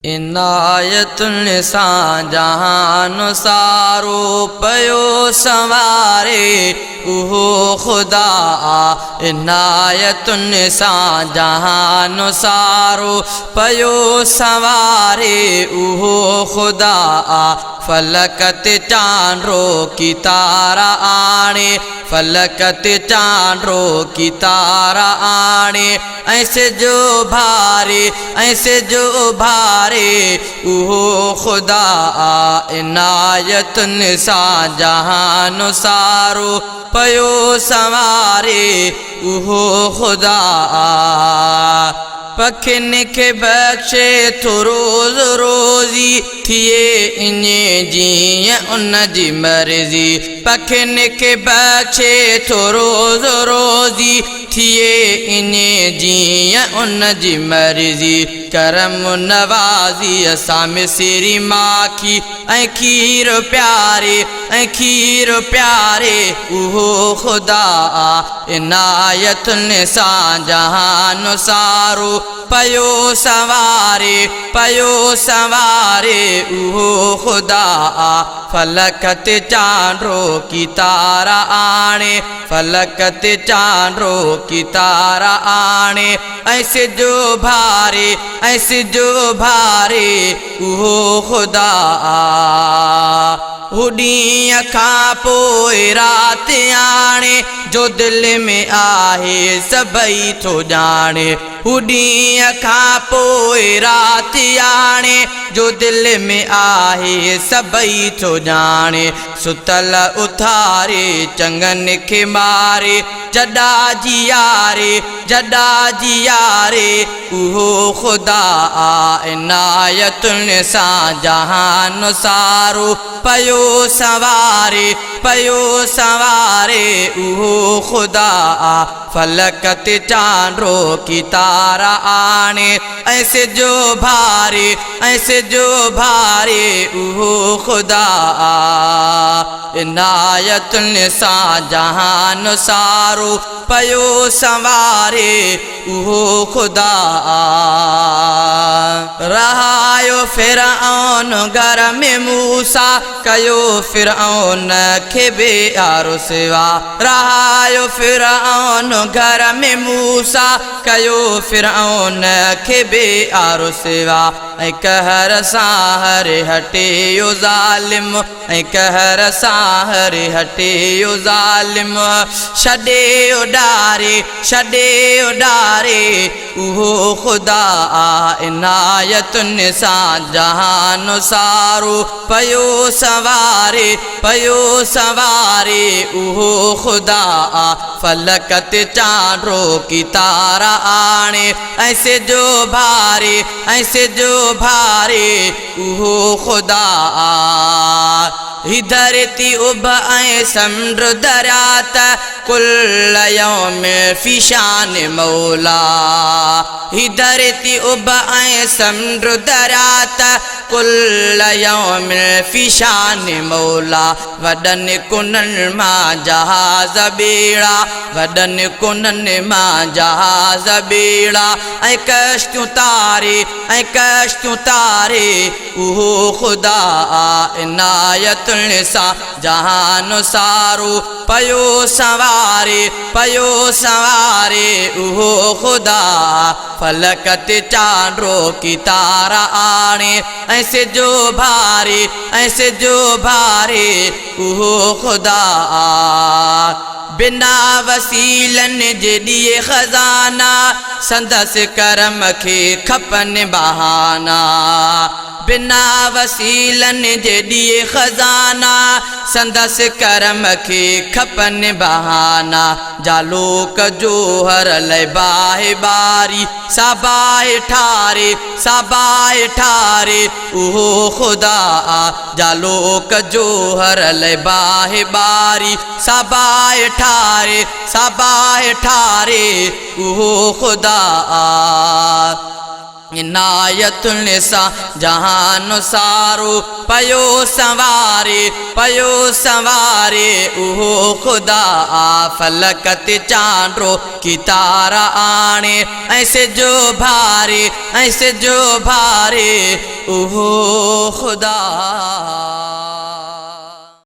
इनायतुन सां जहान सारो पयो संवारे उहो खुदा आ। इनायतुन सां जहान सारो पयो संवारे उहो खुदा आ। फलकत चांड्रो की तारा आणे, फलकत चांड्रो की तारा आणे, ऐसे जो भारे ऐसे जो भारे उहो खुदा आ। इनायतुन सां जहान सारो पयो संवारे उहो खुदा आ। पखिन के बख्शे तो रोज़ रोज़ी थिए इने जीअं उन जी मर्ज़ी। पखिन के बख्शे तो रोज़ रोज़ी थिए इने जीअं उन जी मर्ज़ी। करम नवाज़ी असां मिसरी माखी ऐं खीर प्यारे ऐं खीर प्यारे उहो खुदा आ। इनायतुन सां जहान सारो पयो संवारे पयो संवारे उहो खुदा आ। फलकत चांड्रो की तारा आणे, फलकत चांड्रो की तारा आणे, ऐसे जो भारे ऐसे जो भारे उहो खुदा आ। हुॾीअ खां पोइ राति आणे, जो दिलि में आहे सभई थो ॼाणे। हुॾीअ खां पोइ राति आणे, जो दिलि में आहे सभई थो ॼाणे। सुतल उथारे चङनि खे मारे, जॾा जियारे जॾा जियारे उहो खुदा आ। इनायतुन सां जहान सारो पयो संवारे पयो संवारे उहो खुदा आ। फलकत चांड्रो की तारा आणे, ऐसे जो भारे ऐसे जो भारे उहो खुदा आ। इनायतुन सां जहान सारो पयो संवारे उहो खुदा आ। रहायो फिरऔन घर में मूसा, कयो फिरऔन खे बेआरो सिवा। रहायो फिरऔन घर में मूसा, कयो फिरऔन खे बेआरो सिवा। ऐं कहर सां हरे हटे यो ज़ालिम, ऐं कहर सां हरे हटे यो ज़ालिम। छॾे उॾारे छॾे उॾारे उहो खुदा आ। इनायतुन सां जहान सारो पयो संवारे पयो संवारे उहो खुदा आ। फलकत चांड्रो की तारा आणे, ऐसे जो भारे ऐसे जो भारे उहो खुदा आ। ही धरती उभ ऐं समुंड दरियात, कुल यौम फी शान मौला। ही धरती उभ ऐं समुंड दरियात, कुल यौम फी शान मौला। वॾनि कुननि मां जहाज़ ॿेड़ा, वॾनि कुननि मां जहाज़ ॿेड़ा, ऐं कश्तियूं तारे ऐं कश्तियूं तारे उहो खुदा आ। इनायतुन सां जहान सारो पयो संवारे पयो संवारे उहो खुदा आ। फलकत चांड्रो की तारा आणे, ऐसे जो भारे ऐसे जो भारे उहो खुदा आ। बिना वसीलन जे ॾिए खज़ाना, संदसि करम खे खपनि बहाना। बिना वसीलन जे ॾिए खज़ाना, संदसि करम खे खपनि बहाना। जालोक जो हर लय बाहि बारी, साबाहि ठारे साबाहि ठारे उहो खुदा आ। जालोक जो हर लय बाहि बारी, साबाहि ठारे साबाहि ठारे उहो खुदा आ। इनायतुल निसा जहान सारो पयो सवारे उहो खुदा आ फलकत चांड्रो की तारा आने ऐसे जो भारे उहो खुदा।